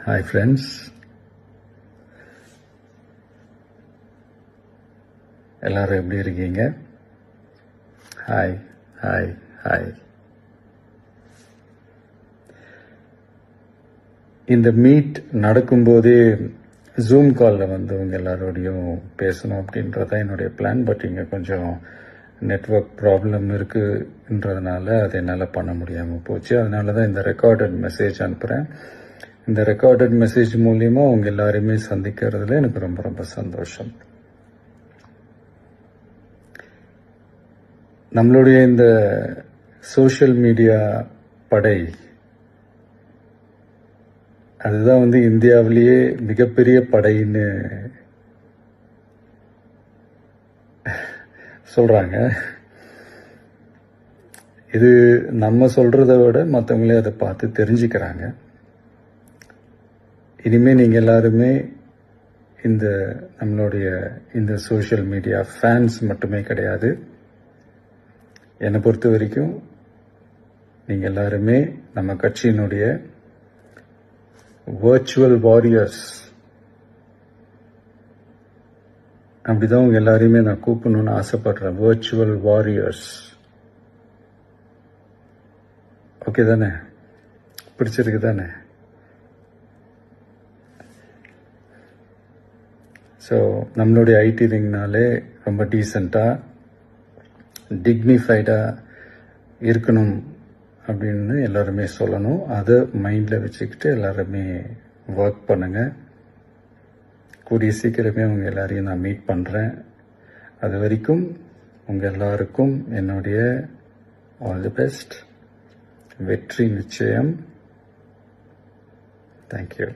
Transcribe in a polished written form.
Hi friends, எல்லாரும் எப்படி இருக்கீங்க? Hi hi hi. இந்த மீட் நடக்கும்போதே ஜூம் காலில் வந்து உங்கள் எல்லாரோடையும் பேசணும் அப்படின்றதான் என்னுடைய பிளான். பட் இங்கே கொஞ்சம் நெட்வொர்க் ப்ராப்ளம் இருக்குன்றதுனால அதை என்னால் பண்ண முடியாமல் போச்சு. அதனால தான் இந்த ரெக்கார்டட் மெசேஜ் அனுப்புகிறேன். இந்த ரெக்கார்டட் மெசேஜ் மூலியமா உங்க எல்லாரையுமே சந்திக்கிறதுல எனக்கு ரொம்ப ரொம்ப சந்தோஷம். நம்மளுடைய இந்த சோஷியல் மீடியா படை, அதுதான் வந்து இந்தியாவிலேயே மிகப்பெரிய படைன்னு சொல்றாங்க. இது நம்ம சொல்றதை விட மற்றவங்களே அதை பார்த்து தெரிஞ்சுக்கிறாங்க. இனிமேல் நீங்கள் எல்லாருமே இந்த நம்மளுடைய இந்த சோஷியல் மீடியா ஃபேன்ஸ் மட்டுமே கிடையாது. என்னை பொறுத்த வரைக்கும் நீங்கள் எல்லாருமே நம்ம கட்சியினுடைய வர்ச்சுவல் வாரியர்ஸ். அப்படிதான் உங்க எல்லாரையுமே நான் கூப்பிடணும்னு ஆசைப்படுறேன். Virtual warriors. ஓகே தானே? பிடிச்சிருக்கு தானே? ஸோ நம்மளுடைய ஐடி ரிங்னாலே ரொம்ப டீசெண்டாக டிக்னிஃபைடாக இருக்கணும் அப்படின்னு எல்லாருமே சொல்லணும். அதை மைண்டில் வச்சுக்கிட்டு எல்லாருமே ஒர்க் பண்ணுங்கள். கூடிய சீக்கிரமே உங்கள் எல்லாரையும் நான் மீட் பண்ணுறேன். அது வரைக்கும் உங்கள் எல்லாருக்கும் என்னுடைய ஆல் தி பெஸ்ட். வெற்றி நிச்சயம். தேங்க்யூ.